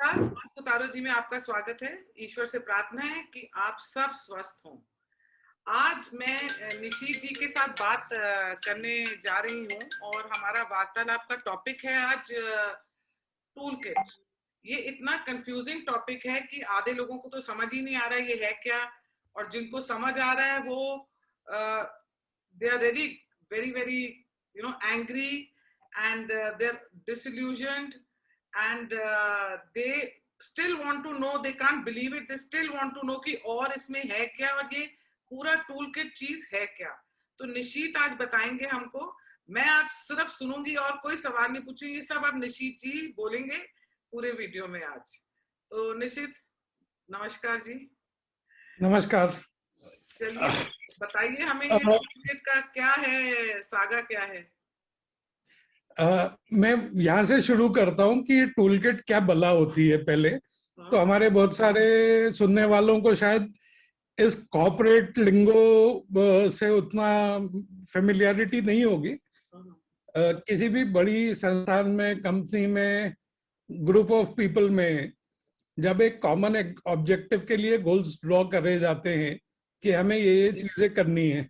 नमस्कार, सुतारो जी में आपका स्वागत है। ईश्वर से प्रार्थना है कि आप सब स्वस्थ हों। आज मैं निशीत जी के साथ बात करने जा रही हूँ और हमारा वार्तालाप का टॉपिक है आज टूल किट। ये इतना कंफ्यूजिंग टॉपिक है कि आधे लोगों को तो समझ ही नहीं आ रहा है ये है क्या, और जिनको समझ आ रहा है वो they are ready very very angry and they're disillusioned and they still want to know, they can't believe it, they still want to know कि और इसमें है क्या और ये पूरा टूल किट चीज है क्या। तो निशीत आज बताएंगे हमको। मैं आज सिर्फ सुनूंगी और कोई सवाल नहीं पूछूंगी, सब अब निशीत जी बोलेंगे पूरे वीडियो में आज। तो निशीत नमस्कार जी। नमस्कार। चलिए बताइए हमें ये टूल किट का क्या है, सागा क्या है। मैं यहाँ से शुरू करता हूँ कि ये टूल किट क्या बला होती है पहले। तो हमारे बहुत सारे सुनने वालों को शायद इस कॉर्पोरेट लिंगो से उतना फेमिलियरिटी नहीं होगी। किसी भी बड़ी संस्थान में, कंपनी में, ग्रुप ऑफ पीपल में जब एक कॉमन ऑब्जेक्टिव के लिए गोल्स ड्रॉ करे जाते हैं कि हमें ये चीजें करनी है,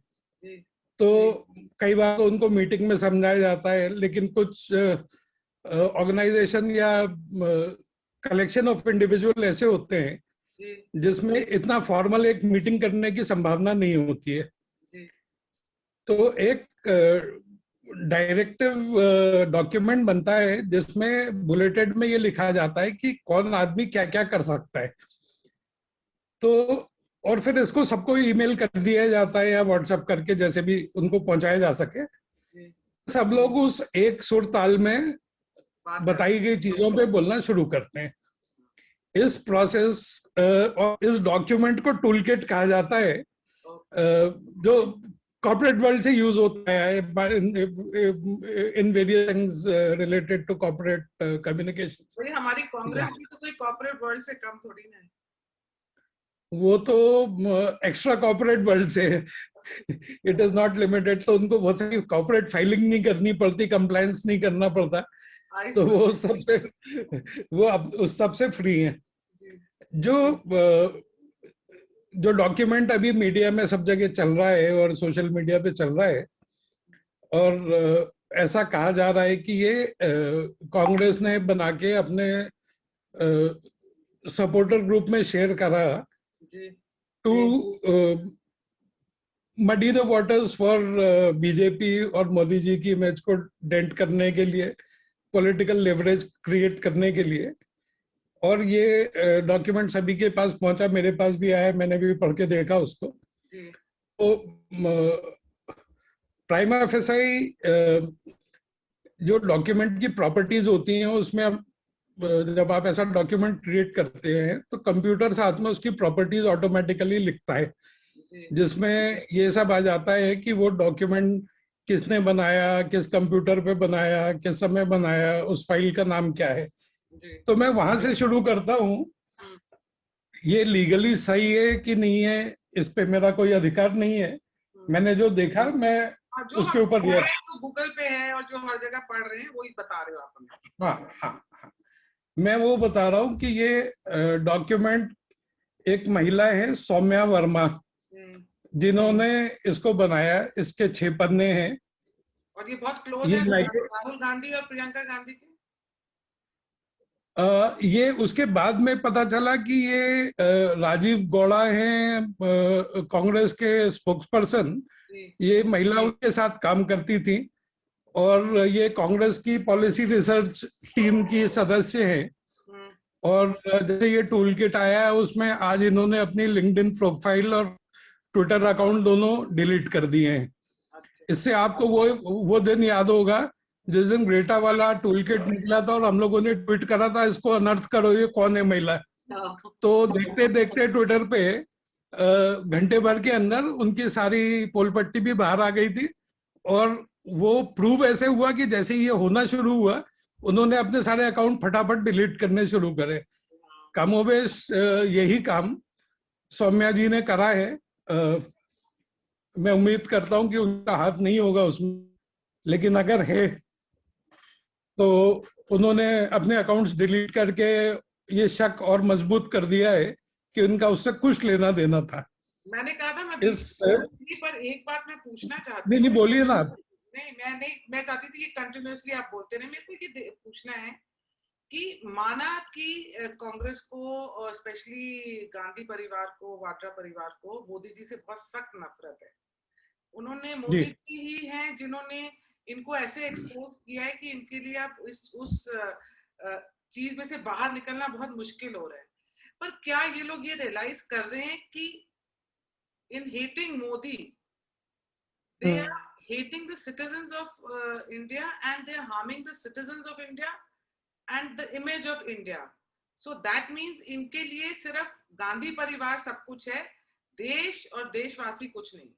तो कई बार तो उनको मीटिंग में समझाया जाता है, लेकिन कुछ ऑर्गेनाइजेशन या कलेक्शन ऑफ इंडिविजुअल ऐसे होते हैं जिसमें इतना फॉर्मल एक मीटिंग करने की संभावना नहीं होती है। तो एक डायरेक्टिव डॉक्यूमेंट बनता है जिसमें बुलेटेड में ये लिखा जाता है कि कौन आदमी क्या क्या कर सकता है। तो और फिर इसको सबको ईमेल कर दिया जाता है या व्हाट्सएप करके, जैसे भी उनको पहुंचाया जा सके। सब लोग उस एक सुर ताल में बताई गई चीजों पे बोलना शुरू करते हैं। इस प्रोसेस और इस डॉक्यूमेंट को टूल किट कहा जाता है, जो कॉर्पोरेट वर्ल्ड से यूज होता है in various things related to corporate communication. हमारी कांग्रेस भी तो कोई कॉर्पोरेट वर्ल्ड से कम थोड़ी ना है, वो तो एक्स्ट्रा कॉर्पोरेट वर्ल्ड से है। It is not limited. तो उनको बहुत सारी कॉर्पोरेट फाइलिंग नहीं करनी पड़ती, कंप्लायंस नहीं करना पड़ता, तो वो सबसे उस सबसे फ्री है। जो डॉक्यूमेंट अभी मीडिया में सब जगह चल रहा है और सोशल मीडिया पे चल रहा है, और ऐसा कहा जा रहा है कि ये कांग्रेस ने बना के अपने सपोर्टर ग्रुप में शेयर करा to muddy the waters for BJP और मोदी जी की इमेज को डेंट करने के लिए, पॉलिटिकल लेवरेज क्रिएट करने के लिए। और ये डॉक्यूमेंट सभी के पास पहुंचा, मेरे पास भी आया, मैंने भी पढ़ के देखा उसको। तो प्राइमा फेसाई जो डॉक्यूमेंट की प्रॉपर्टीज होती हैं, उसमें अब जब आप ऐसा डॉक्यूमेंट क्रिएट करते हैं तो कंप्यूटर साथ में उसकी प्रॉपर्टीज ऑटोमेटिकली लिखता है, जिसमें ये सब आ जाता है कि वो डॉक्यूमेंट किसने बनाया, किस कंप्यूटर पे बनाया, किस समय बनाया, उस फाइल का नाम क्या है। तो मैं वहां से शुरू करता हूँ। ये लीगली सही है कि नहीं है, इस पे मेरा कोई अधिकार नहीं है। मैंने जो देखा मैं उसके ऊपर गूगल पे है और जो हर जगह पढ़ रहे हैं वही बता रहे हो आप हमें। हाँ, मैं वो बता रहा हूँ कि ये डॉक्यूमेंट एक महिला है सौम्या वर्मा, जिन्होंने इसको बनाया। इसके 6 पन्ने हैं और ये बहुत क्लोज है राहुल गांधी और प्रियंका गांधी के। ये उसके बाद में पता चला कि ये राजीव गौड़ा हैं, कांग्रेस के स्पोक्सपर्सन। ये महिला उनके साथ काम करती थी और ये कांग्रेस की पॉलिसी रिसर्च टीम की सदस्य हैं। और जैसे ये टूल किट आया है, उसमें आज इन्होंने अपनी लिंक्डइन प्रोफाइल और ट्विटर अकाउंट दोनों डिलीट कर दिए हैं। इससे आपको वो दिन याद होगा जिस दिन ग्रेटा वाला टूल किट निकला था और हम लोगों ने ट्वीट करा था, इसको अनर्थ करो, ये कौन है महिला। तो देखते देखते ट्विटर पे घंटे भर के अंदर उनकी सारी पोलपट्टी भी बाहर आ गई थी। और वो प्रूव ऐसे हुआ कि जैसे ये होना शुरू हुआ, उन्होंने अपने सारे अकाउंट फटाफट डिलीट करने शुरू करे। कमोबेश यही काम सौम्या जी ने करा है। मैं उम्मीद करता हूं कि उनका हाथ नहीं होगा उसमें, लेकिन अगर है तो उन्होंने अपने अकाउंट्स डिलीट करके ये शक और मजबूत कर दिया है कि उनका उससे कुछ लेना देना था। मैंने कहा था मैं इस पर एक बात मैं पूछना चाहती हूँ। नहीं बोलिए ना आप। नहीं, मैं चाहती थी कि कंटिन्यूअसली आप बोलते रहे। मेरे को ये पूछना है कि माना कि कांग्रेस को, स्पेशली गांधी परिवार को, वाड्रा परिवार को मोदी जी से बहुत सख्त नफरत है। उन्होंने मोदी जी ही हैं जिन्होंने इनको ऐसे एक्सपोज किया है कि इनके लिए अब उस चीज में से बाहर निकलना बहुत मुश्किल हो रहा है। पर क्या ये लोग ये रियलाइज कर रहे हैं कि in hating Modi, they are hating the citizens of India, and they are harming the citizens of India and the image of India. So that means इनके लिए सिर्फ गांधी परिवार सब कुछ है, देश और देशवासी कुछ नहीं है।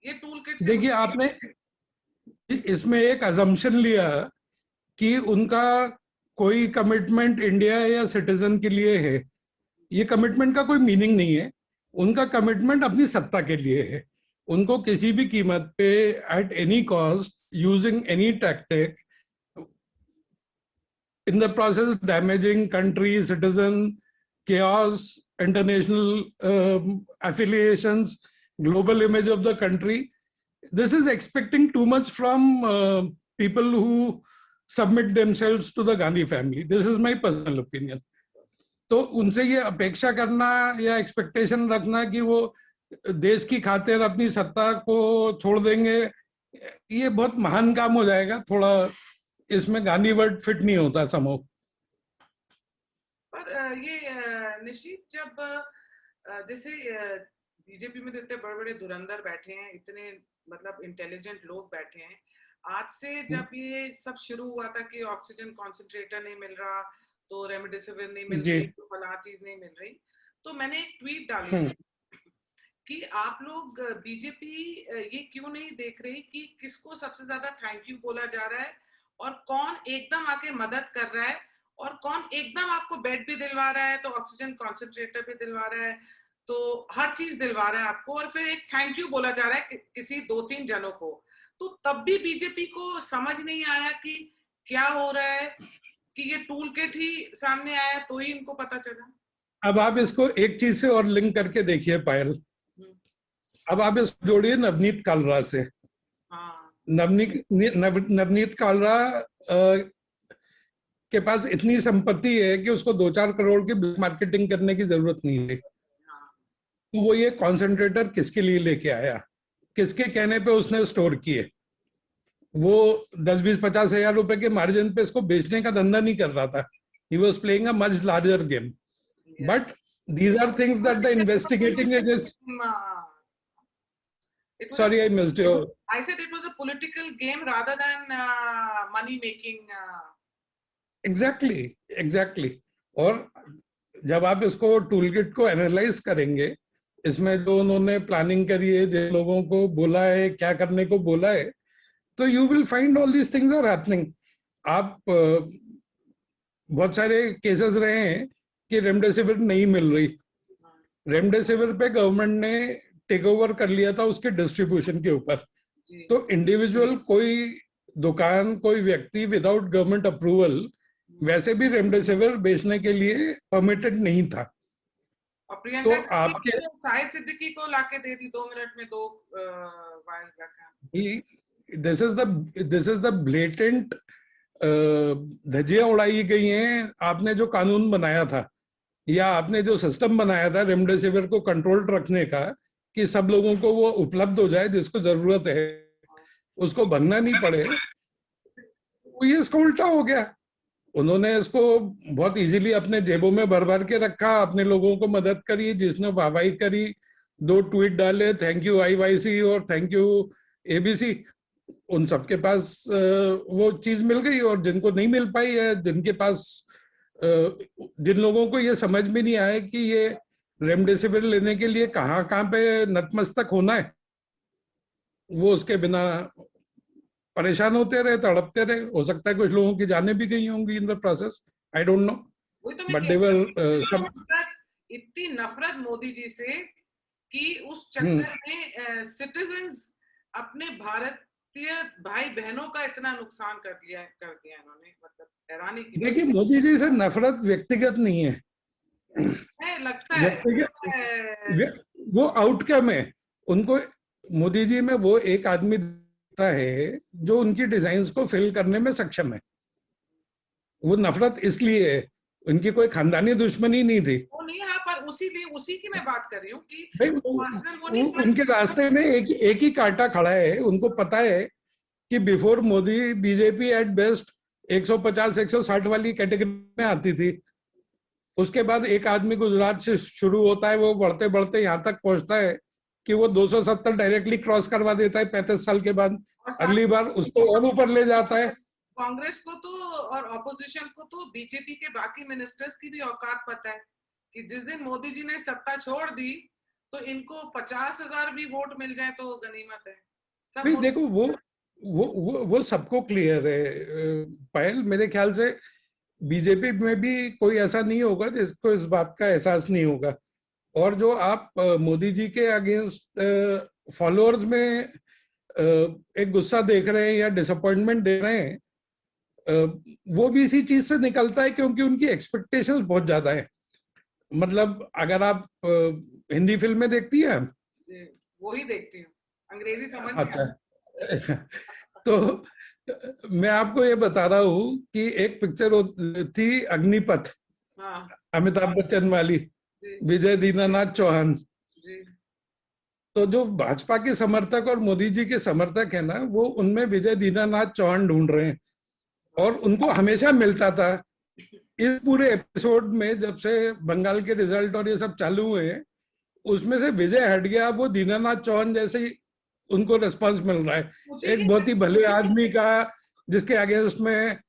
ये टूल किट से देखिए, आपने इसमें एक अजम्पशन लिया कि उनका कोई कमिटमेंट इंडिया या सिटीजन के लिए है। ये कमिटमेंट का कोई मीनिंग नहीं है। उनका कमिटमेंट अपनी सत्ता के लिए है। उनको किसी भी कीमत पे, at any cost, using any tactic, in the process damaging country, citizen, chaos, international affiliations, global image of the country. This is expecting too much from people who submit themselves to the Gandhi family. This is my personal opinion. तो उनसे ये अपेक्षा करना या expectation रखना कि वो देश की खातिर अपनी सत्ता को छोड़ देंगे, ये बहुत महान काम हो जाएगा। थोड़ा इसमें गांधी वर्ड फिट नहीं होता समूह। पर ये निश्चित, जब जैसे बीजेपी में इतने बड़े बड़े धुरंधर बैठे हैं, इतने मतलब इंटेलिजेंट लोग बैठे हैं, आज से जब ये सब शुरू हुआ था कि ऑक्सीजन कॉन्सेंट्रेटर नहीं मिल रहा, तो रेमडेसिविर नहीं मिल रही, तो फला चीज नहीं मिल रही, तो मैंने एक ट्वीट डाली कि आप लोग बीजेपी ये क्यों नहीं देख रही कि किसको सबसे ज्यादा थैंक यू बोला जा रहा है, और कौन एकदम आके मदद कर रहा है, और कौन एकदम आपको बेड भी दिलवा रहा है, तो ऑक्सीजन कॉन्सेंट्रेटर भी दिलवा रहा है, तो हर चीज दिलवा रहा है आपको, और फिर एक थैंक यू बोला जा रहा है किसी 2-3 जनों को। तो तब भी बीजेपी को समझ नहीं आया कि क्या हो रहा है, कि ये टूल किट ही सामने आया तो ही इनको पता चला। अब आप इसको एक चीज से और लिंक करके देखिए पायल। अब आप इसको जोड़िए नवनीत कालरा से। नवनीत कालरा के पास इतनी संपत्ति है कि उसको 2-4 करोड़ की मार्केटिंग करने की जरूरत नहीं है। तो वो ये कॉन्सेंट्रेटर किसके लिए लेके आया, किसके कहने पे उसने स्टोर किए? वो 10-20-50 हजार रुपए के मार्जिन पे इसको बेचने का धंधा नहीं कर रहा था। He was playing a much larger game. But these are things that the investigating is. Sorry, I missed you. I said it was a political game rather than money making. Exactly. और जब आप इसको toolkit को analyse करेंगे, इसमें जो उन्होंने planning करी है, जिन लोगों को बोला है, क्या करने को बोला है, तो you will find all these things are happening. आप बहुत सारे केसेस रहे हैं कि रेमडेसिविर नहीं मिल रही। रेमडेसिविर पे गवर्नमेंट ने टेक ओवर कर लिया था उसके डिस्ट्रीब्यूशन के ऊपर। तो इंडिविजुअल कोई दुकान, कोई व्यक्ति विदाउट गवर्नमेंट अप्रूवल वैसे भी रेमडेसिविर बेचने के लिए परमिटेड नहीं था। तो आपके शाहिद सिद्दीकी को लाके दे दी 2 मिनट में 2 वायल रखा। दिस इज द ब्लेटेंट धज्जियां उड़ाई गई हैं। आपने जो कानून बनाया था या आपने जो सिस्टम बनाया था रेमडेसिविर को कंट्रोल रखने का, कि सब लोगों को वो उपलब्ध हो जाए जिसको जरूरत है, उसको भरना नहीं पड़े, ये इसको उल्टा हो गया। उन्होंने इसको बहुत इजीली अपने जेबों में भर भर के रखा, अपने लोगों को मदद करी, जिसने वाहवाही करी, 2 ट्वीट डाले, थैंक यू IYC और थैंक यू ABC, उन सबके पास वो चीज मिल गई। और जिनको नहीं मिल पाई है, जिनके पास जिन लोगों को ये समझ में नहीं आया कि ये रेमडेसिविर लेने के लिए कहाँ पे नतमस्तक होना है, वो उसके बिना परेशान होते रहे, तड़पते रहे। हो सकता है कुछ लोगों की जाने भी गई होंगी in the process, I don't know, but they were इतनी नफरत मोदी जी से कि उस चक्कर में सिटीजन्स अपने भारत भारतीय भाई बहनों का इतना नुकसान कर दिया इन्होंने, मतलब हैरानी की। देखिए, मोदी जी से नफरत व्यक्तिगत नहीं है, लगता है वो आउटकम है उनको। मोदी जी में वो एक आदमी दिखता है जो उनकी डिजाइन्स को फिल करने में सक्षम है। वो नफरत इसलिए है, उनकी कोई खानदानी दुश्मनी नहीं थी। वो नहीं, हाँ, पर उसी की मैं बात कर रही हूँ कि भाई पर्सनल वो नहीं, उनके रास्ते में एक ही कांटा खड़ा है। उनको पता है कि before Modi BJP at best 150-160 वाली कैटेगरी में आती थी। उसके बाद एक आदमी गुजरात से शुरू होता है, वो बढ़ते बढ़ते यहाँ तक पहुंचता है कि वो 270 डायरेक्टली क्रॉस करवा देता है 35 साल के बाद। अगली बार उसको और ऊपर ले जाता है। कांग्रेस को तो और ऑपोजिशन को तो बीजेपी के बाकी मिनिस्टर्स की भी औकात पता है कि जिस दिन मोदी जी ने सत्ता छोड़ दी तो इनको 50,000 भी वोट मिल जाए तो गनीमत है। भाई देखो, वो सबको क्लियर है पायल। मेरे ख्याल से बीजेपी में भी कोई ऐसा नहीं होगा जिसको इस बात का एहसास नहीं होगा। और जो आप मोदी जी के अगेंस्ट फॉलोअर्स में एक गुस्सा देख रहे हैं या डिसअपॉइंटमेंट दे रहे हैं, वो भी इसी चीज से निकलता है क्योंकि उनकी एक्सपेक्टेशंस बहुत ज्यादा है। मतलब अगर आप हिंदी फिल्में देखती हैं? वो ही देखती हूँ, अंग्रेजी समझ नहीं अच्छा। तो मैं आपको ये बता रहा हूँ कि एक पिक्चर थी अग्निपथ, अमिताभ बच्चन वाली, विजय दीनानाथ चौहान। तो जो भाजपा के समर्थक और मोदी जी के समर्थक है ना, वो उनमें विजय दीनानाथ चौहान ढूंढ रहे हैं और उनको हमेशा मिलता था। इस पूरे एपिसोड में जब से बंगाल के रिजल्ट और ये सब चालू हुए, उसमें से विजय हट गया, वो दीनानाथ चौहान जैसे ही उनको रिस्पांस मिल रहा है, एक बहुत ही भले आदमी का जिसके अगेंस्ट में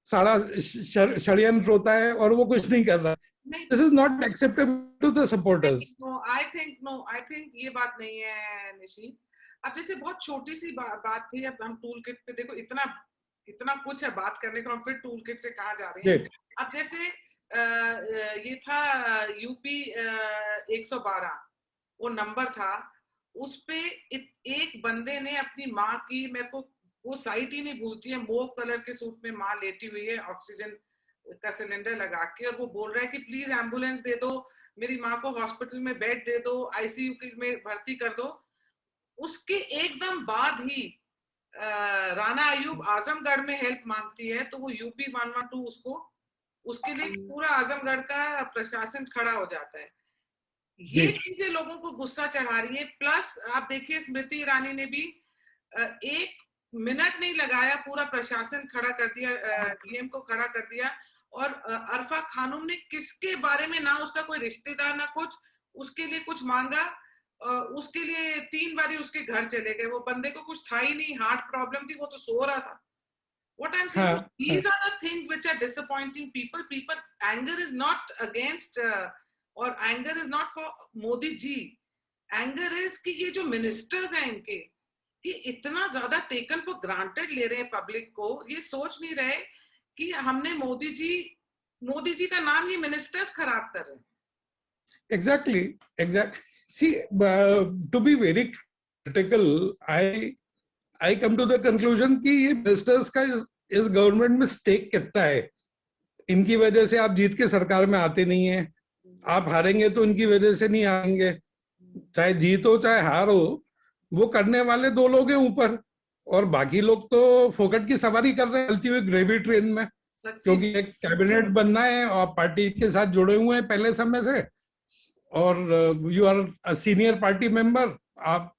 सारा षड्यंत्र होता है और वो कुछ नहीं कर रहा। This is not acceptable to the supporters. I think ये बात नहीं है निशी। अब जैसे बहुत छोटी सी बात थी, अब हम टूल किट पे देखो, इतना कुछ है बात करने को, हम फिर टूल किट से कहाँ जा रहे हैं। अब जैसे ये था यूपी 112, वो नंबर था, उस पे एक बंदे ने अपनी माँ की, मेरे को वो साइट ही नहीं भूलती है, मोव कलर के सूट में माँ लेटी हुई है ऑक्सीजन का सिलेंडर लगा के, और वो बोल रहा है कि प्लीज एम्बुलेंस दे दो, मेरी माँ को हॉस्पिटल में बेड दे दो, आईसीयू में भर्ती कर दो। उसके एकदम बाद ही राणा अयूब आजमगढ़ में हेल्प मांगती है, तो वो यूपी 112 उसके लिए पूरा आजमगढ़ का प्रशासन खड़ा हो जाता है। ये चीजें लोगों को गुस्सा चढ़ा रही है। प्लस आप देखिए, स्मृति ईरानी ने भी 1 मिनट नहीं लगाया, पूरा प्रशासन खड़ा कर दिया, डीएम को खड़ा कर दिया। और अरफा खानूम ने किसके बारे में, ना उसका कोई रिश्तेदार ना कुछ, उसके लिए कुछ मांगा, उसके लिए 3 बारी उसके घर चले गए। वो बंदे को कुछ था ही नहीं, हार्ट प्रॉब्लम थी, वो तो सो रहा था। What I'm saying, these are the things which are disappointing people. Anger is not against or anger is not for Modi ji. Anger is कि ये जो मिनिस्टर्स हैं इनके, ये इतना ज्यादा टेकन फॉर ग्रांटेड ले रहे हैं पब्लिक को, ये सोच नहीं रहे कि हमने मोदी जी का नाम ये मिनिस्टर्स खराब कर रहे हैं। Exactly. See, to be very critical, I come to the conclusion कि ये मिनिस्टर्स का इस गवर्नमेंट में स्टेक कितना है। इनकी वजह से आप जीत के सरकार में आते नहीं है, आप हारेंगे तो इनकी वजह से नहीं आएंगे। चाहे जीत हो चाहे हार हो, वो करने वाले 2 लोग हैं ऊपर, और बाकी लोग तो फोकट की सवारी कर रहे हैं चलती हुई ग्रेवी ट्रेन में, क्योंकि एक कैबिनेट बनना है और पार्टी के साथ जुड़े हुए हैं पहले समय से, और you are a senior party member, आप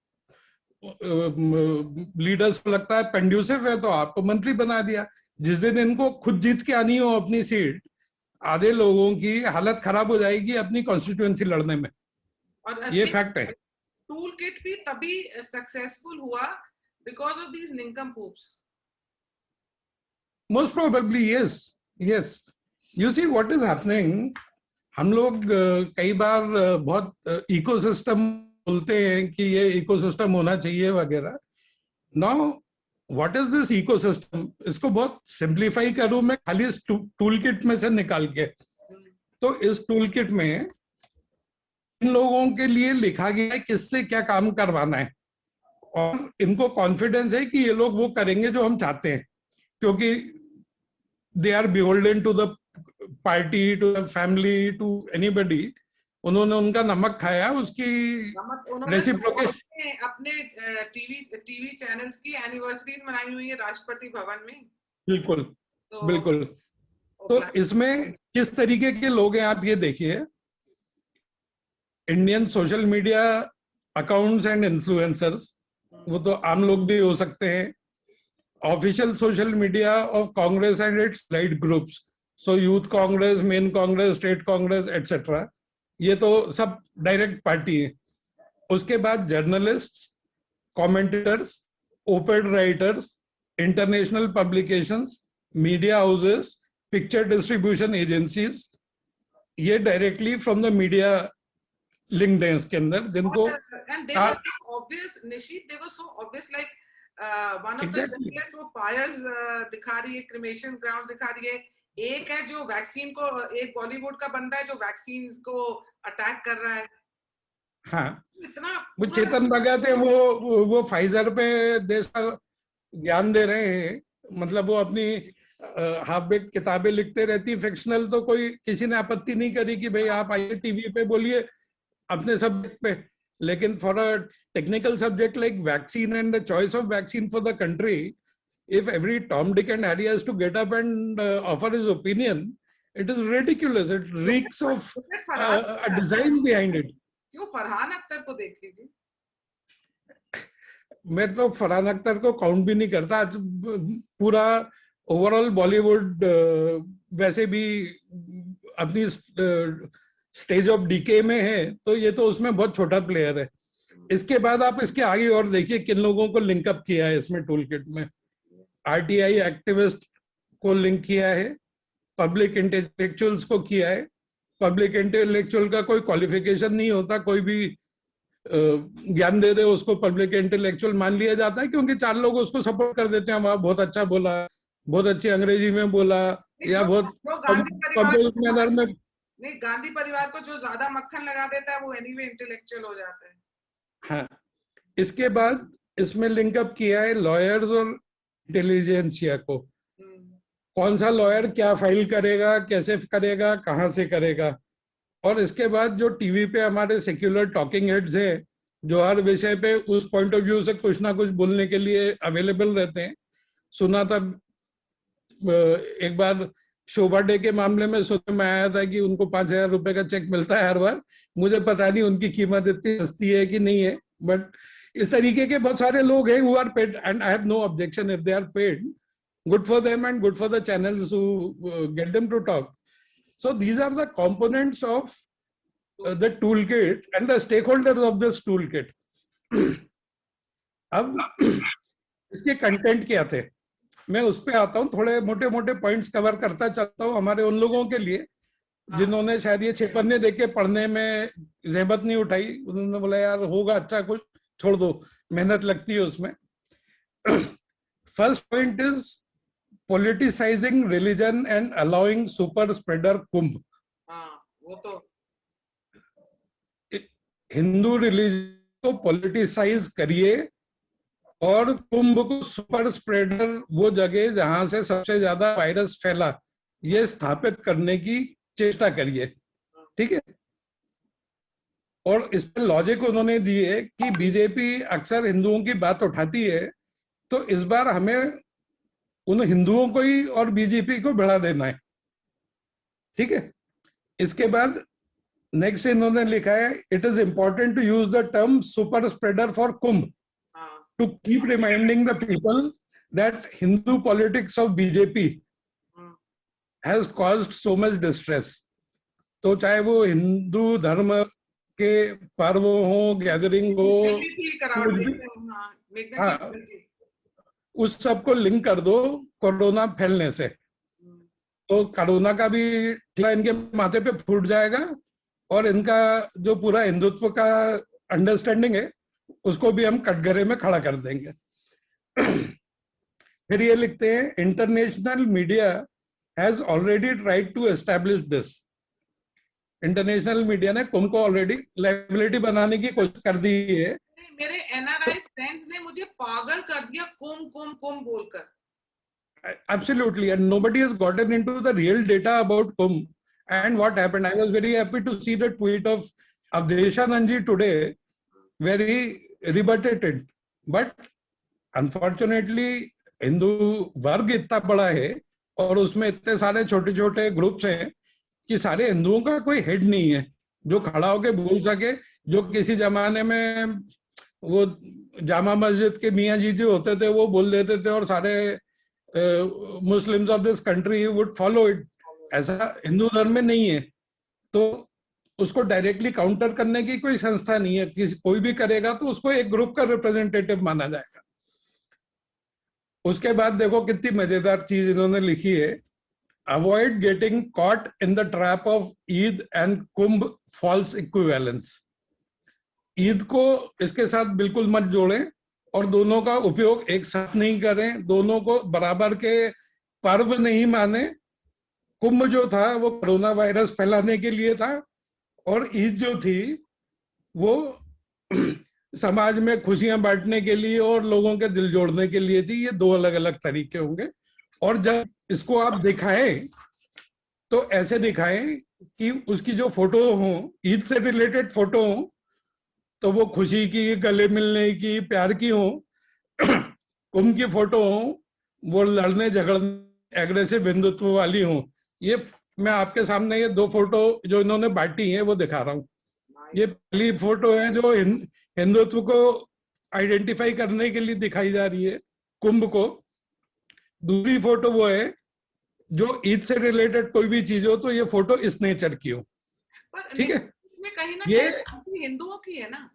लीडर्स को लगता है कंड्यूसिव है तो आपको मंत्री बना दिया। जिस दिन इनको खुद जीत के आनी हो अपनी सीट, आधे लोगों की हालत खराब हो जाएगी अपनी कॉन्स्टिट्यूएंसी लड़ने में, और ये फैक्ट है। टूल किट भी तभी सक्सेसफुल हुआ because of these nincompoops. Most probably yes. You see what is happening, हम लोग कई बार बहुत इकोसिस्टम बोलते हैं कि ये इकोसिस्टम होना चाहिए वगैरह। Now what is this ecosystem? इसको बहुत सिंप्लीफाई करूं मैं खाली इस टूल किट में से निकाल के, तो इस टूल किट में इन लोगों के लिए लिखा गया है किससे क्या काम करवाना है, और इनको कॉन्फिडेंस है कि ये लोग वो करेंगे जो हम चाहते हैं, क्योंकि they are beholden to the party, to the family, to anybody. उन्होंने उनका नमक खाया, उसकी रेसिप्रोकेशन। अपने टीवी चैनल्स की एनिवर्सरीज मनाई हुई है राष्ट्रपति भवन में। बिल्कुल बिल्कुल। तो इसमें किस तरीके के लोग हैं आप ये देखिए। Indian social media accounts and influencers, वो तो आम लोग भी हो सकते हैं। Official social media of Congress and its slide groups, so youth Congress, main Congress, state Congress etcetera, ये तो सब डायरेक्ट पार्टी है। उसके बाद journalists, commentators, oped writers, international publications, media houses, picture distribution agencies, ये directly from the media linked हैं इसके अंदर, जिनको one of the journalists वो फायर्स दिखा रही है, क्रिमेशन ग्राउंड दिखा रही है। एक है जो वैक्सीन को, एक बॉलीवुड का बंदा है जो वैक्सीन को अटैक कर रहा है। हाँ, वो चेतन भगत है, वो फाइजर पे देश का ज्ञान दे रहे हैं। मतलब वो अपनी हाफ बेक किताबें लिखते रहती, फिक्शनल, तो कोई किसी ने आपत्ति नहीं करी कि भाई आप आइए टीवी पे बोलिए अपने सब्जेक्ट पे। लेकिन for a technical subject like vaccine and the choice of vaccine for the country, if every Tom, Dick and Harry has to get up and offer his opinion, it is ridiculous. It reeks of a design behind it. क्यों फरहान अख्तर को देख लीजिए। मैं तो फरहान अख्तर को count भी नहीं करता। आज पूरा ओवरऑल बॉलीवुड वैसे भी अपनी स्टेज ऑफ डीके में है, तो ये तो उसमें बहुत छोटा प्लेयर है। इसके बाद आप इसके आगे और देखिए किन लोगों को लिंकअप किया है इसमें टूल किट में। आरटीआई एक्टिविस्ट को लिंक किया है, पब्लिक इंटेलेक्चुअल्स को किया है। पब्लिक इंटेलेक्चुअल का कोई क्वालिफिकेशन नहीं होता, कोई भी ज्ञान दे दे उसको पब्लिक इंटेलेक्चुअल मान लिया जाता है, क्योंकि 4 लोग उसको सपोर्ट कर देते हैं। वह बहुत अच्छा बोला, बहुत अच्छी अंग्रेजी में बोला, या बहुत मैनर में। नहीं, गांधी परिवार को जो ज्यादा मक्खन लगा देता है वो एनीवे इंटेलेक्चुअल हो जाता है। हाँ, इसके बाद इसमें लिंकअप किया है लॉयर्स और इंटेलिजेंसिया को। कौन सा लॉयर क्या फाइल करेगा, कैसे करेगा, कहां से करेगा। और इसके बाद जो टीवी पे हमारे सेक्युलर टॉकिंग हेड्स हैं, जो हर विषय पे उस पॉइंट ऑफ व्यू से कुछ ना कुछ बोलने के लिए अवेलेबल रहते हैं। सुना था एक बार शोभा डे के मामले में सुनने में आया था कि उनको 5,000 रुपए का चेक मिलता है हर बार। मुझे पता नहीं उनकी कीमत इतनी सस्ती है कि नहीं है, बट इस तरीके के बहुत सारे लोग हैं who are paid, and I have no objection if they are paid. Good for them and good for the channels who get them to talk. So these are the components of the toolkit and the stakeholders of this toolkit. अब इसके content क्या थे, मैं उस पे आता हूँ। थोड़े मोटे मोटे पॉइंट्स कवर करता चलता हूँ हमारे उन लोगों के लिए जिन्होंने शायद ये 6 पन्ने देख के पढ़ने में जहमत नहीं उठाई। उन्होंने बोला यार होगा अच्छा कुछ, छोड़ दो, मेहनत लगती है उसमें। First point is politicising religion and allowing super spreader Kumbh. वो तो हिंदू रिलीजन को पॉलिटिसाइज करिए और कुंभ को सुपर स्प्रेडर, वो जगह जहां से सबसे ज्यादा वायरस फैला, ये स्थापित करने की चेष्टा करिए। ठीक है। और इस पर लॉजिक उन्होंने दी है कि बीजेपी अक्सर हिंदुओं की बात उठाती है, तो इस बार हमें उन हिंदुओं को ही और बीजेपी को बढ़ा देना है। ठीक है। इसके बाद नेक्स्ट इन्होंने लिखा है, it is important to use the term super spreader for Kumbh to keep reminding the people that Hindu politics of BJP has caused so much distress. तो चाहे वो हिंदू धर्म के पर्व हो, गैदरिंग हो, हाँ, उस सब को लिंक कर दो कोरोना फैलने से, तो कोरोना का भी टीका इनके माथे पे फूट जाएगा और इनका जो पूरा हिंदुत्व का अंडरस्टैंडिंग है उसको भी हम कटघरे में खड़ा कर देंगे। फिर ये लिखते हैं, international media has already tried to establish this. International media ने कुंभ को ऑलरेडी लाइबिलिटी बनाने की कोशिश कर दी है। मेरे एनआरआई फ्रेंड्स ने मुझे पागल कर दिया कुम कुम कुम बोलकर. Absolutely, and nobody has gotten into the real data about Kumbh and what happened. I was very happy to see the tweet of Avdeshanand ji today, where he rebutted it. But unfortunately, Hindu वर्ग इतना बड़ा है और उसमें इतने सारे छोटे छोटे ग्रुप्स हैं कि सारे हिंदुओं का कोई हेड नहीं है जो खड़ा होके बोल सके. जो किसी जमाने में वो जामा मस्जिद के मियाँ जी जो होते थे वो बोल देते थे और सारे Muslims of this country would follow it. ऐसा हिंदू धर्म में नहीं है. तो उसको डायरेक्टली काउंटर करने की कोई संस्था नहीं है. किसी कोई भी करेगा तो उसको एक ग्रुप का रिप्रेजेंटेटिव माना जाएगा. उसके बाद देखो कितनी मजेदार चीज इन्होंने लिखी है. Avoid getting caught in the trap of Eid and Kumbh false equivalence. Eid को इसके साथ बिल्कुल मत जोड़ें और दोनों का उपयोग एक साथ नहीं करें. दोनों को बराबर के पर्व नहीं माने. कुंभ जो था वो कोरोना वायरस फैलाने के लिए था और ईद जो थी वो समाज में खुशियां बांटने के लिए और लोगों के दिल जोड़ने के लिए थी. ये दो अलग अलग तरीके होंगे. और जब इसको आप दिखाएं तो ऐसे दिखाएं कि उसकी जो फोटो हो ईद से रिलेटेड फोटो हो तो वो खुशी की, गले मिलने की, प्यार की हो. कुंभ की फोटो हो वो लड़ने झगड़ने एग्रेसिव हिंदुत्व वाली हो. ये मैं आपके सामने ये दो फोटो जो इन्होंने बांटी हैं वो दिखा रहा हूँ. ये पहली फोटो है जो हिंदुत्व को आइडेंटिफाई करने के लिए दिखाई जा रही है कुंभ को. दूसरी फोटो वो है जो ईद से रिलेटेड कोई भी चीज हो तो ये फोटो इस नेचर की हो. ठीक है. इसमें कहीं ना कहीं हिंदुओं की है ना.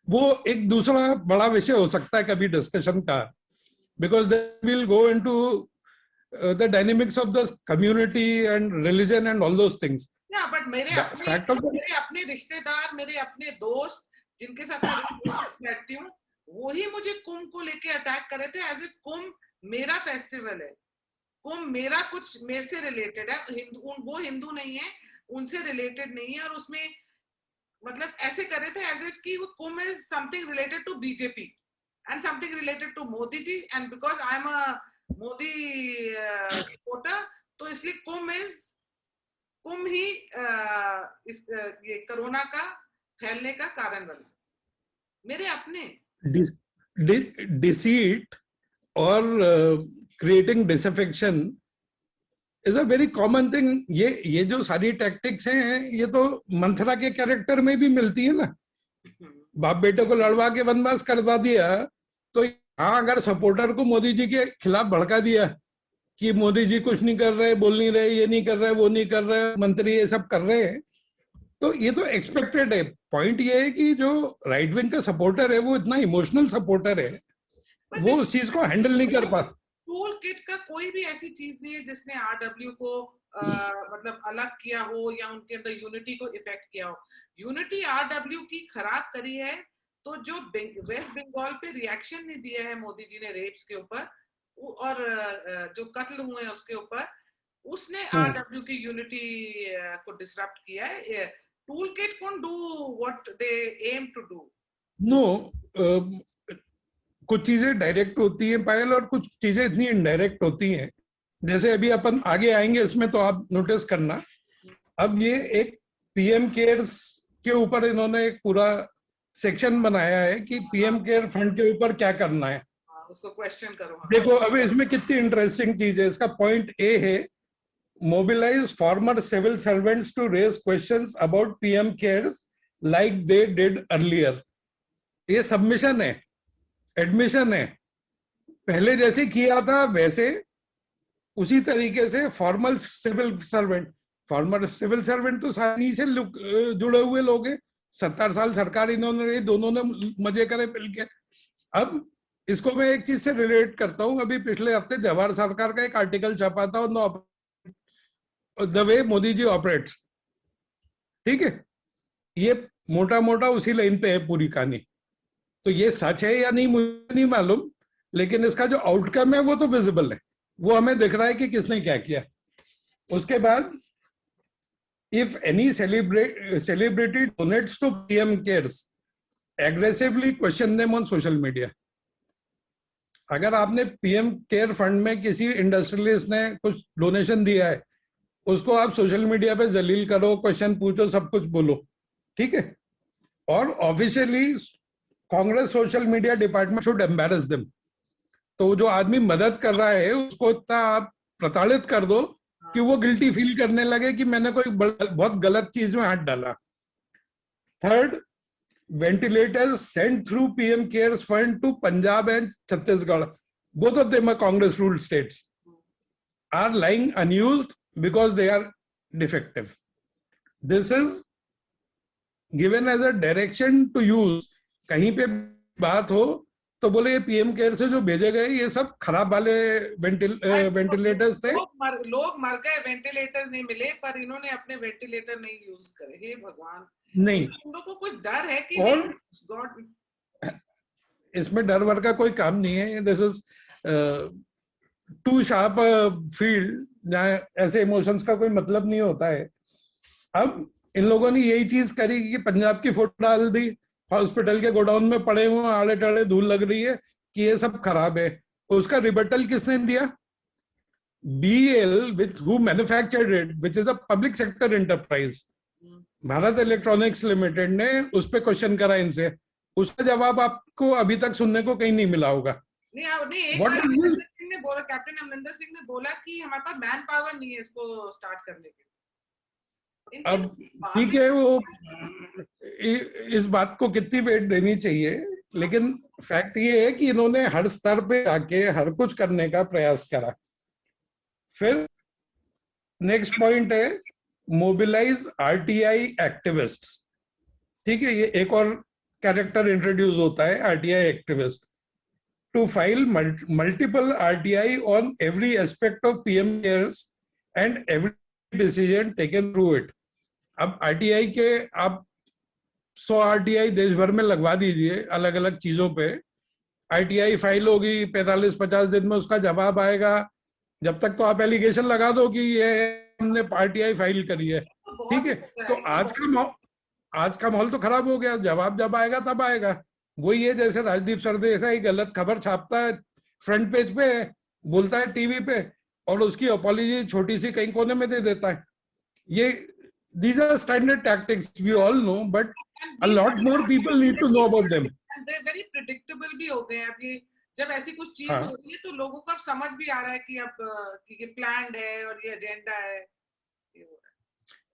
वो एक दूसरा बड़ा विषय हो सकता है कभी डिस्कशन का, because they will go into the dynamics of the community and religion and all those things. But मेरे अपने रिश्तेदार, मेरे अपने दोस्त जिनके साथ मैं बैठती हूँ वही मुझे कुंभ को लेके अटैक कर रहे थे एज इफ कुंभ मेरा फेस्टिवल है. कुंभ मेरा कुछ मेरे से रिलेटेड है. वो हिंदू नहीं है, उनसे रिलेटेड नहीं है. और उसमें मतलब ऐसे कर रहे थे एज इफ कि वो Kumbh is something related to BJP and something related to Modi ji. And because I am a Modi supporter तो इसलिए कुंभ ही ये कोरोना का फैलने का कारण बना. मेरे अपने deceit or creating disaffection is a very common thing. ये जो सारी टैक्टिक्स हैं ये तो मंथरा के कैरेक्टर में भी मिलती है ना. बाप बेटे को लड़वा के वनवास करवा दिया तो हाँ, अगर सपोर्टर को मोदी जी के खिलाफ भड़का दिया कि मोदी जी कुछ नहीं कर रहे, बोल नहीं रहे, ये नहीं कर रहे, वो नहीं कर रहे, मंत्री ये सब कर रहे हैं, तो ये तो एक्सपेक्टेड है. पॉइंट ये है कि जो राइट विंग का सपोर्टर है वो इतना इमोशनल सपोर्टर है, वो उस चीज को हैंडल नहीं कर पाता. टूल किट का कोई भी ऐसी चीज नहीं है जिसने आरडब्ल्यू को मतलब अलग किया हो या उनके अंदर यूनिटी को इफेक्ट किया हो. यूनिटी आरडब्ल्यू की खराब करी है. तो जो वेस्ट बंगाल पे रिएक्शन नहीं दिया है मोदी जी ने रेप्स के ऊपर और जो कत्ल हुए हैं उसके ऊपर, उसने आरडब्ल्यू की यूनिटी को डिसरप्ट किया है. Toolkit couldn't do what they aim to do. No, कुछ चीजें डायरेक्ट होती हैं पायल और कुछ चीजें इतनी इनडायरेक्ट होती हैं. जैसे अभी अपन आगे आएंगे इसमें तो आप नोटिस करना. अब ये एक पीएम केयर्स के ऊपर इन्होंने एक पूरा सेक्शन बनाया है कि पीएम केयर फंड के ऊपर क्या करना है. उसको क्वेश्चन करो. देखो अभी इसमें कितनी इंटरेस्टिंग चीज है. इसका पॉइंट ए है mobilize former civil servants to raise questions about PM cares like they did earlier. ये सबमिशन है, एडमिशन है. पहले जैसे किया था वैसे उसी तरीके से फॉर्मल सिविल सर्वेंट तो सारी से जुड़े हुए लोग हैं. 70 साल सरकार इन्होंने दोनों ने मजे करे मिलके. अब इसको मैं एक चीज से रिलेट करता हूँ. अभी पिछले हफ्ते जवाहर सरकार का एक आर्टिकल छपा था the way Modi ji operates. ठीक है, ये मोटा मोटा उसी लाइन पे है पूरी कहानी. तो ये सच है या नहीं मुझे नहीं मालूम, लेकिन इसका जो आउटकम है वो तो विजिबल है. वो हमें दिख रहा है कि किसने क्या किया. उसके बाद if any celebrity donates to PM Cares, aggressively question them on social media. अगर आपने पीएम केयर फंड में किसी इंडस्ट्रियलिस्ट ने कुछ डोनेशन दिया है, उसको आप सोशल मीडिया पे जलील करो, क्वेश्चन पूछो, सब कुछ बोलो, ठीक है? और officially Congress social media department should embarrass them. तो जो आदमी मदद कर रहा है उसको इतना आप प्रताड़ित कर दो कि वो गिल्टी फील करने लगे कि मैंने कोई बहुत गलत चीज में हाथ डाला. Third, ventilators sent through PM Cares Fund to Punjab and Chhattisgarh, both of them are Congress ruled states, are lying unused because they are defective. This is given as a direction to use. कहीं पे बात हो तो बोले ये PM care से जो भेजे गए ये सब खराब वाले वेंटिलेटर्स थे. लोग मर गए, वेंटिलेटर्स नहीं मिले, पर इन्होंने अपने वेंटिलेटर नहीं यूज करे. हे भगवान, नहीं, तुम लोगों को कुछ डर है कि और गॉड, इसमें डर वर का कोई काम नहीं है. This is too sharp field जहाँ ऐसे इमोशंस का कोई मतलब नहीं होता है. अब इन लोगों ने यही चीज करी कि पंजाब की फोटो डाल दी, हॉस्पिटल के गोडाउन में पड़े हुए आड़े टाड़े धूल लग रही है कि ये सब खराब है. उसका रिबटल किसने दिया? BEL, with who manufactured it, which is a public sector enterprise, Bharat electronics limited ने उस पर क्वेश्चन करा इनसे. उसका जवाब आपको अभी तक सुनने को कहीं नहीं मिला होगा. कैप्टन अमरिंदर सिंह ने बोला कि हमारे पास मैन पावर नहीं है इसको स्टार्ट करने के. अब ठीक है, वो इस बात को कितनी वेट देनी चाहिए, लेकिन फैक्ट ये है कि इन्होंने हर स्तर पे आके हर कुछ करने का प्रयास करा. फिर नेक्स्ट पॉइंट है मोबिलाइज RTI एक्टिविस्ट्स. ठीक है, ये एक और कैरेक्टर इंट्रोड्यूस होता है, RTI activist, to file multiple RTI on every aspect of PM cares and every decision taken through it. अब RTI के आप 100 RTI देश भर में लगवा दीजिए अलग अलग चीजों पे, RTI फाइल होगी, 45-50 दिन में उसका जवाब आएगा. जब तक तो आप एलिगेशन लगा दो कि ये हमने RTI फाइल करी है, ठीक है? तो आज का माहौल तो खराब हो गया. जवाब जब आएगा तब आएगा. वही है जैसे राजदीप सरदेसाई गलत खबर छापता है, फ्रंट पेज पे बोलता है टीवी पे, और उसकी अपॉलॉजी छोटी सी कहीं कोने में दे देता है. ये these are standard tactics, we all know, but a lot more people need to know about them. And they're very predictable भी हो गए हैं. अब ये जब ऐसी कुछ चीज हो रही है तो लोगों को अब समझ भी आ रहा है कि अब ये प्लान्ड है और ये एजेंडा है.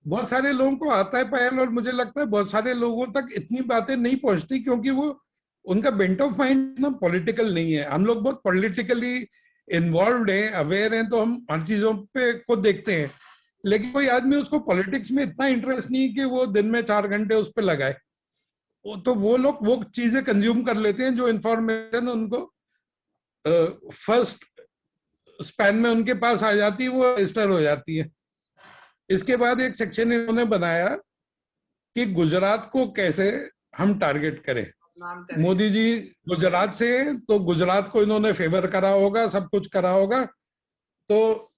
बहुत सारे लोगों को आता है पायल, और मुझे लगता है बहुत सारे लोगों तक इतनी बातें नहीं पहुंचती क्योंकि वो उनका बेंट ऑफ माइंड ना पॉलिटिकल नहीं है. हम लोग बहुत पॉलिटिकली इन्वॉल्व हैं, अवेयर हैं, तो हम हर चीजों पे को देखते हैं. लेकिन कोई आदमी उसको पॉलिटिक्स में इतना इंटरेस्ट नहीं कि वो दिन में 4 घंटे उस पर लगाए. तो वो लोग वो चीजें कंज्यूम कर लेते हैं जो इंफॉर्मेशन उनको फर्स्ट स्पैन में उनके पास आ जाती है, वो रजिस्टर हो जाती है. इसके बाद एक सेक्शन इन्होंने बनाया कि गुजरात को कैसे हम टारगेट करें. मोदी जी गुजरात से, तो गुजरात को इन्होंने फेवर करा होगा, सब कुछ करा होगा, तो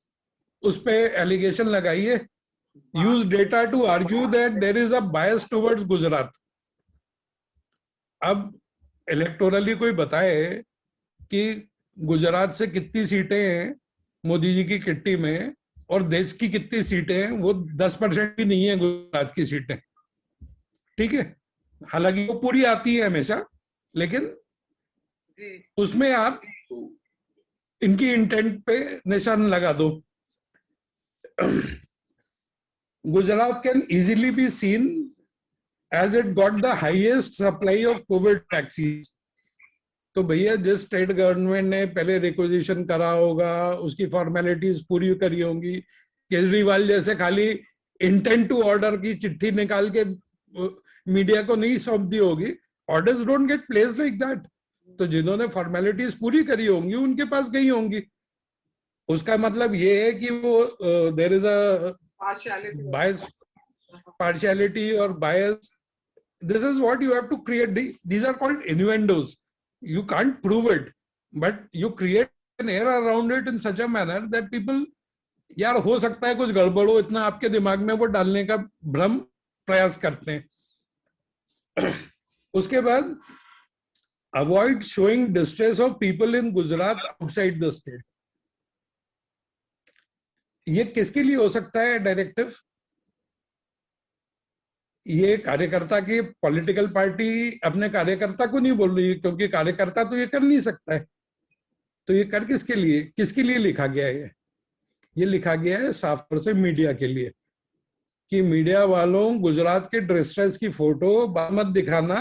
उस पे एलिगेशन लगाइए. Use data to argue that there is a bias towards Gujarat. अब इलेक्टोरली कोई बताए कि गुजरात से कितनी सीटें हैं मोदी जी की किट्टी में और देश की कितनी सीटें हैं. वो 10% भी नहीं है गुजरात की सीटें, ठीक है? हालांकि वो पूरी आती है हमेशा, लेकिन उसमें आप इनकी इंटेंट पे निशान लगा दो. Gujarat can easily be seen as it got the highest supply of COVID vaccines. तो भैया जिस स्टेट गवर्नमेंट ने पहले रिक्वेजिशन करा होगा, उसकी फॉर्मेलिटीज पूरी करी होंगी. केजरीवाल जैसे खाली इंटेंट टू ऑर्डर की चिट्ठी निकाल के मीडिया को नहीं सौंप दी होगी. Orders don't get place like that. तो जिन्होंने फॉर्मेलिटीज पूरी करी होंगी उनके पास गई होंगी. उसका मतलब ये है कि वो there is a bias, partiality or bias. This is what you have to create. These are called innuendos. You can't prove it, but you create an air around it in such a manner that people यार हो सकता है कुछ गड़बड़ हो, इतना आपके दिमाग में वो डालने का भ्रम प्रयास करते हैं। उसके बाद avoid showing distress of people in Gujarat outside the state. ये किसके लिए हो सकता है डायरेक्टिव? ये कार्यकर्ता की पॉलिटिकल पार्टी अपने कार्यकर्ता को नहीं बोल रही है, क्योंकि कार्यकर्ता तो ये कर नहीं सकता है। तो ये कर किसके लिए लिखा गया है? ये लिखा गया है साफ तौर से मीडिया के लिए, कि मीडिया वालों गुजरात के डिस्ट्रेस की फोटो मत दिखाना,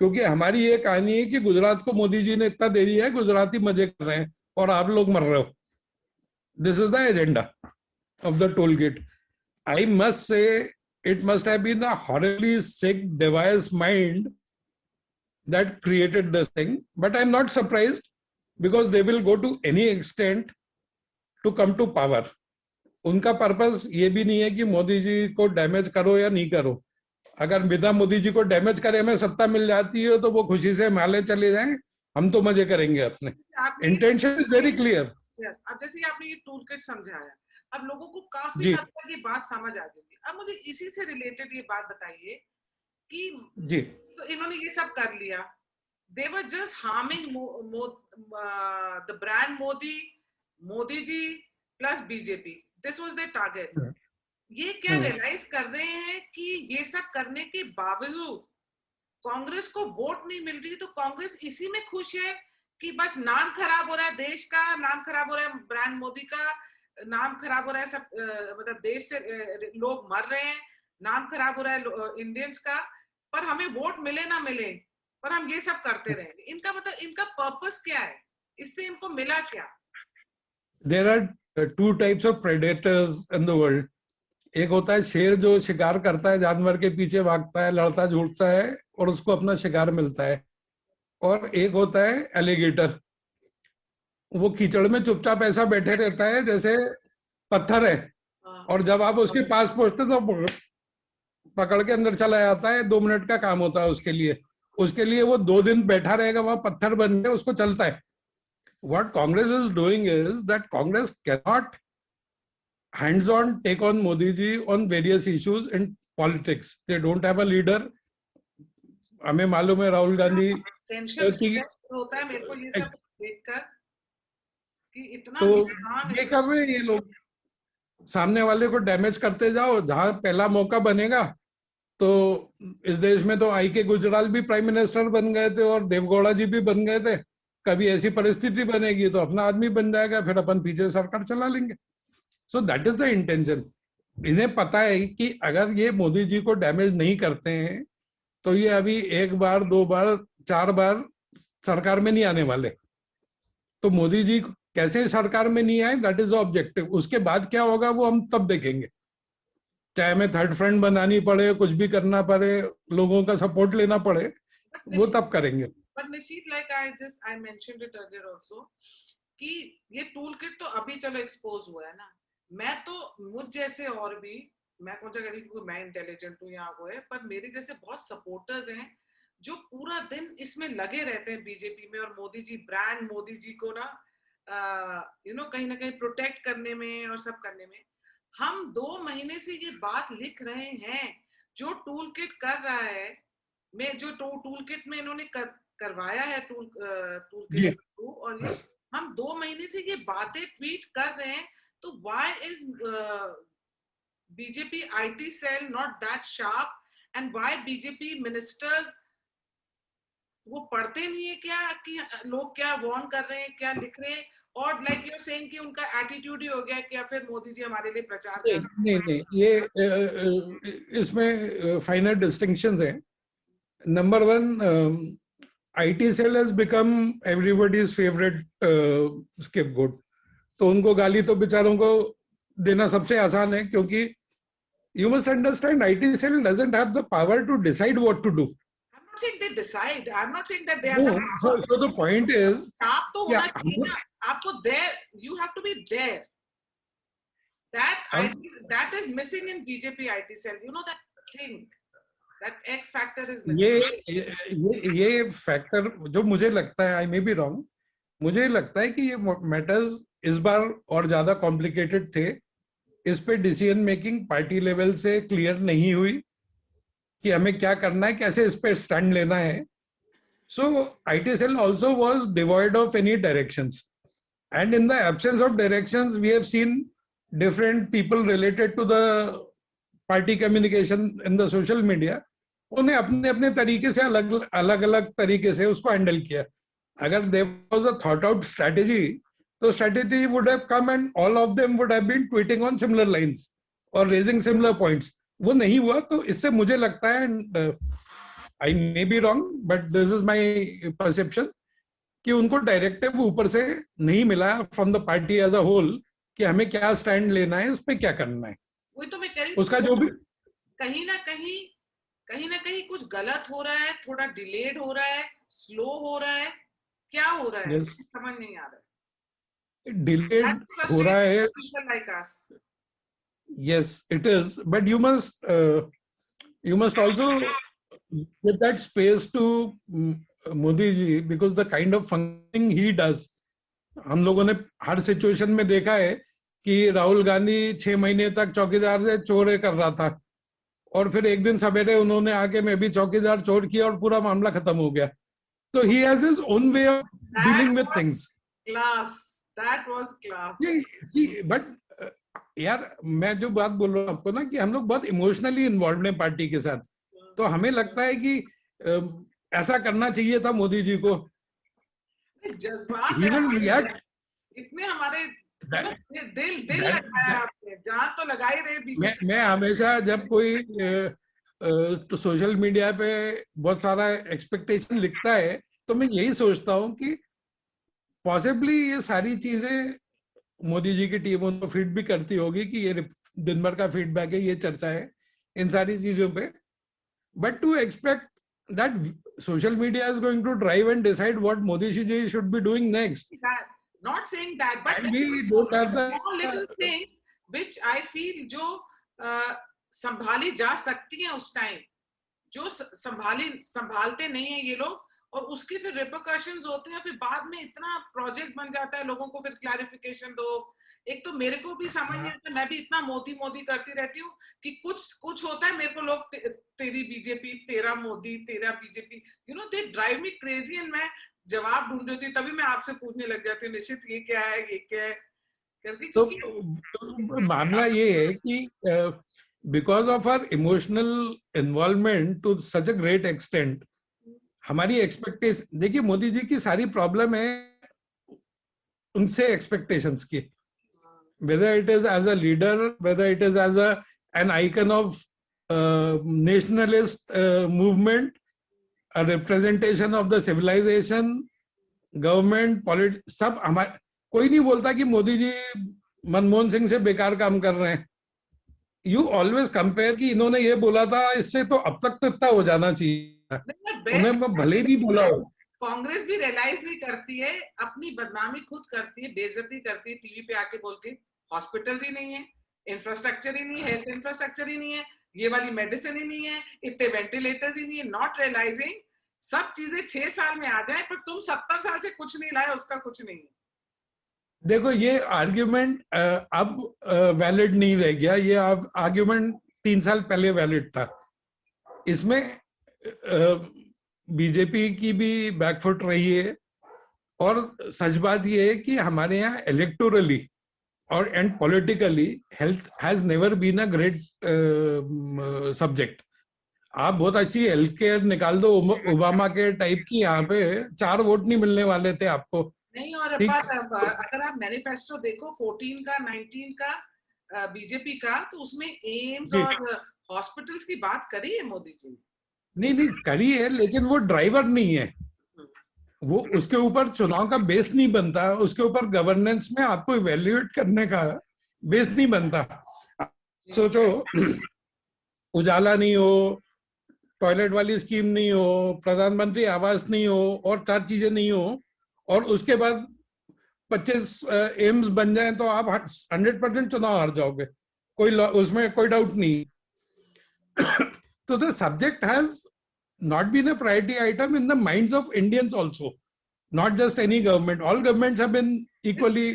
क्योंकि हमारी ये कहानी है कि गुजरात को मोदी जी ने इतना दे दिया है, गुजराती मजे कर रहे हैं और आप लोग मर रहे हो। This is the agenda of the toll gate. I must say it must have been a horribly sick devious mind that created this thing, but I'm not surprised because they will go to any extent to come to power. उनका purpose ये भी नहीं है कि मोदी जी को damage करो या नहीं करो। अगर बिना मोदी जी को डैमेज करे हमें सत्ता मिल जाती है तो वो खुशी से हिमालय चले जाएं, हम तो मजे करेंगे अपने। Intention is very clear. अब जैसे आपने ये टूल किट समझाया, अब लोगों को काफी हद तक ये बात समझ आ गई। अब मुझे इसी से रिलेटेड ये बात बताइए कि जी, तो इन्होंने ये सब कर लिया, they were just harming the brand Modi ji plus BJP, this was their target। ये क्या रियलाइज कर रहे हैं कि ये सब करने के बावजूद कांग्रेस को वोट नहीं मिल रही, तो कांग्रेस इसी में खुश है कि बस नाम खराब हो रहा है, देश का नाम खराब हो रहा है, ब्रांड मोदी का नाम खराब हो रहा है, सब मतलब देश से लोग मर रहे हैं, नाम खराब हो रहा है इंडियंस का, पर हमें वोट मिले ना मिले, पर हम ये सब करते रहेंगे। इनका मतलब इनका पर्पस क्या है, इससे इनको मिला क्या? There are two types of predators in the world. एक होता है शेर जो शिकार करता है, जानवर के पीछे भागता है, लड़ता झूठता है और उसको अपना शिकार मिलता है, और एक होता है एलिगेटर, वो कीचड़ में चुपचाप ऐसा बैठे रहता है जैसे पत्थर है, और जब आप उसके पास पहुंचते तो पकड़ के अंदर चला जाता है। 2 मिनट का काम होता है उसके लिए वो 2 दिन बैठा रहेगा, वह पत्थर बन के उसको चलता है। What Congress is doing is that Congress cannot hands-on take on Modi ji on various issues in politics. They don't have a leader. हमें मालूम है राहुल गांधी होता है, मेरे को ये सब देखकर कि इतना तो ये कर रहे हैं ये लोग, सामने वाले को डैमेज करते जाओ। जहां पहला मौका बनेगा, तो इस देश में तो आई के गुजराल भी प्राइम मिनिस्टर बन गए थे और देवगौड़ा जी भी बन गए थे। कभी ऐसी परिस्थिति बनेगी तो अपना आदमी बन जाएगा, फिर अपन पीछे सरकार चला लेंगे। So that is the intention. इन्हें पता है कि अगर ये मोदी जी को डैमेज नहीं करते हैं तो ये अभी 1 बार 2 बार 4 बार सरकार में नहीं आने वाले। तो मोदी जी कैसे सरकार में नहीं आए, दैट इज द ऑब्जेक्टिव। उसके बाद क्या होगा वो हम तब देखेंगे, चाहे हमें थर्ड फ्रंट बनानी पड़े, कुछ भी करना पड़े, लोगों का सपोर्ट लेना पड़े, वो तब करेंगे। But Nishit, like I mentioned it earlier also, कि ये टूल किट तो अभी चलो एक्सपोज हुआ है ना, मैं तो मुझ जैसे और भी, मैं कौन सा कह क्योंकि मैं इंटेलिजेंट हूँ यहाँ वो है, पर मेरे जैसे बहुत सपोर्टर्स हैं जो पूरा दिन इसमें लगे रहते हैं बीजेपी में, और मोदी जी ब्रांड मोदी जी को ना कहीं ना कहीं प्रोटेक्ट करने में और सब करने में। हम 2 महीने से ये बात लिख रहे हैं, जो टूल किट कर रहा है, मैं जो टूल किट में इन्होंने करवाया है टूल किट थ्रू, और ये हम 2 महीने से ये बातें ट्वीट कर रहे हैं, तो why is BJP IT cell not that sharp, and why BJP ministers वो पढ़ते नहीं है क्या कि लोग क्या वार्न कर रहे हैं, क्या लिख रहे हैं, और लाइक यू आर सेइंग कि उनका एटीट्यूड ही हो गया कि फिर मोदी जी हमारे लिए प्रचार कर रहे हैं। नहीं, ये इसमें फाइनल डिस्टिंक्शंस हैं। Number 1, IT cell has become everybody's favourite scapegoat. तो उनको गाली तो बेचारों को देना सबसे आसान है, क्योंकि you must understand IT cell doesn't have the power to decide what to do. I'm not saying they decide. I'm not saying that they have the power. So the point is, आप तो होना चाहिए ना, आपको there, you have to be there. That is missing in BJP IT cell. You know that thing, that X factor is missing. ये factor जो मुझे लगता है, I may be wrong, मुझे लगता है कि ये मैटर्स इस बार और ज्यादा कॉम्प्लिकेटेड थे इस पे डिसीजन मेकिंग पार्टी लेवल से क्लियर नहीं हुई कि हमें क्या करना है, कैसे इस पे स्टैंड लेना है. So IT cell also was devoid of any directions, and in the absence of directions, we have seen different people related to the party communication in the social media. उन्हें अपने अपने तरीके से अलग अलग अलग तरीके से उसको हैंडल किया. अगर there was a thought out strategy, तो strategy would have come and all of them would have been tweeting on similar lines or raising similar points. वो नहीं हुआ. तो इससे मुझे लगता है, and I may be wrong, but this is my perception, कि उनको डायरेक्टिव ऊपर से नहीं मिला from the party as a whole कि हमें क्या स्टैंड लेना है, उस पे क्या करना है. वही तो मैं कह रही उसका जो भी कहीं ना कहीं कुछ गलत हो रहा है, थोड़ा डिलेड हो रहा है, स्लो हो रहा है, क्या हो रहा है? समझ नहीं आ रहा है. डिलेड हो रहा है. Like us. Yes, it is, but you must also give that space to Modi ji, because the kind of functioning he does. हम लोगों ने हर सिचुएशन में देखा है कि राहुल गांधी 6 महीने तक चौकीदार से चोर कर रहा था, और फिर एक दिन सवेरे उन्होंने आके मैं भी चौकीदार चोर किया और पूरा मामला खत्म हो गया. तो he has his own way of dealing with things. Class. That was class. See, but यार मैं जो बात बोल रहा हूँ आपको ना, कि हम लोग बहुत इमोशनली इन्वॉल्व हैं पार्टी के साथ. तो हमें लगता है कि ऐसा करना चाहिए था मोदी जी को. जज्बात इतने हमारे दिल आपने, जान तो लगा ही रहे. मैं हमेशा जब कोई तो सोशल मीडिया पे बहुत सारा एक्सपेक्टेशन लिखता है, तो मैं यही सोचता हूँ कि पॉसिबली ये सारी चीजें मोदी जी की टीम उनको फीड भी करती होगी कि ये दिन भर का फीडबैक है, ये चर्चा है इन सारी चीजों पे. But to expect that social media is going to drive and decide what Modi ji should be doing next. Not saying that, but we don't have the small little things which I feel जो संभाली जा सकती हैं उस time, जो संभालते नहीं है ये लोग, और उसके फिर रिपरकशंस होते हैं. फिर बाद में इतना प्रोजेक्ट बन जाता है, लोगों को फिर क्लैरिफिकेशन दो. एक तो मेरे को भी समझ नहीं आता, मैं भी इतना मोदी करती रहती हूँ कि कुछ होता है, मेरे को लोग तेरी बीजेपी, तेरा मोदी, तेरा BJP, you know, they drive me crazy. And मैं जवाब ढूंढ रही होती, तभी मैं आपसे पूछने लग जाती हूँ, निश्चित ये क्या है, ये क्या है करके. तो मामला ये है कि because of our emotional involvement to such a great extent, हमारी एक्सपेक्टेशन, देखिए मोदी जी की सारी प्रॉब्लम है उनसे एक्सपेक्टेशंस की. Whether it is as a leader, whether it is as an icon of nationalist movement, a representation of the civilization, government, politics, सब हमारे, कोई नहीं बोलता कि मोदी जी मनमोहन सिंह से बेकार काम कर रहे हैं. You always compare कि इन्होंने ये बोला था, इससे तो अब तक तो इतना हो जाना चाहिए. उन्हें भले ही नहीं बोला हो. कांग्रेस भी रियलाइज नहीं करती है, अपनी बदनामी खुद करती है, बेइज्जती करती है टीवी पे आके बोल के. हॉस्पिटल्स ही नहीं है, इंफ्रास्ट्रक्चर ही नहीं है, हेल्थ इंफ्रास्ट्रक्चर ही नहीं है, ये वाली मेडिसिन ही नहीं है, इतने वेंटिलेटर्स ही नहीं है. नॉट रियलाइजिंग सब चीजें 6 साल में आ जाए, पर तुम 70 साल से कुछ नहीं लाए, उसका कुछ नहीं है. देखो ये आर्ग्यूमेंट अब वैलिड नहीं रह गया. ये आर्ग्यूमेंट 3 साल पहले वैलिड था. इसमें बीजेपी की भी बैकफुट रही है, और सच बात ये है कि हमारे यहाँ इलेक्टोरली और and politically health has never been a great subject. आप बहुत अच्छी हेल्थ केयर निकाल दो, ओबामा के टाइप की, यहाँ पे 4 वोट नहीं मिलने वाले थे आपको. नहीं, और अगर आप मैनिफेस्टो देखो 14 का 19 का बीजेपी का, तो उसमें एम्स और हॉस्पिटल्स की बात करी है मोदी जी. नहीं करी है, लेकिन वो ड्राइवर नहीं है. वो उसके ऊपर चुनाव का बेस नहीं बनता, उसके ऊपर गवर्नेंस में आपको इवेल्युएट करने का बेस नहीं बनता. सोचो उजाला नहीं हो, टॉयलेट वाली स्कीम नहीं हो, प्रधानमंत्री आवास नहीं हो, और 4 चीजें नहीं हो, और उसके बाद 25 एम्स बन जाए तो आप 100% चुनाव हार जाओगे. उसमें कोई डाउट नहीं. तो the subject has not been a priority item in the minds of Indians also, not just any government. All governments have been equally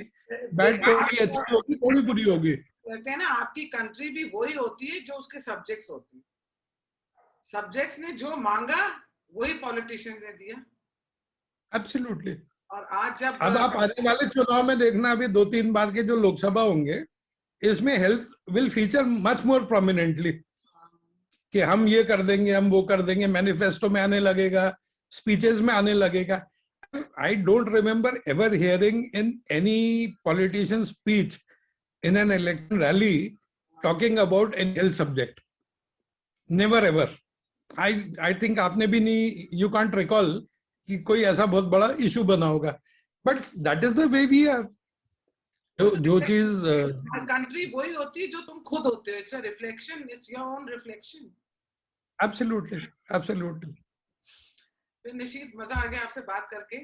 bad. कोई अच्छी होगी, कोई बुरी होगी. कहते हैं ना, आपकी कंट्री भी वही होती है जो उसके सब्जेक्ट्स होती है। सब्जेक्ट्स ने जो मांगा वही पॉलिटिशियंस ने दिया। एब्सोल्युटली। और आज जब अब आप आने वाले चुनाव में देखना, अभी 2-3 बार के जो लोकसभा होंगे, इसमें health will feature much more prominently, कि हम ये कर देंगे, हम वो कर देंगे, मैनिफेस्टो में आने लगेगा, स्पीचेस में आने लगेगा। I don't remember ever hearing in any politician speech in an election rally talking about any health subject. Never ever. I think आपने भी नहीं, you can't recall कि कोई ऐसा बहुत बड़ा इशू बना होगा. But that is the way we are. जो चीज कंट्री वही होती है जो तुम खुद होते हो. It's a reflection, it's your own reflection. Absolutely, absolutely. फिर निशीत, मजा आ गया आपसे बात करके.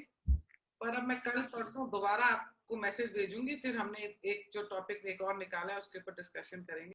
पर अब मैं कल परसों दोबारा आपको मैसेज भेजूंगी, फिर हमने एक जो टॉपिक एक और निकाला है उसके ऊपर डिस्कशन करेंगे.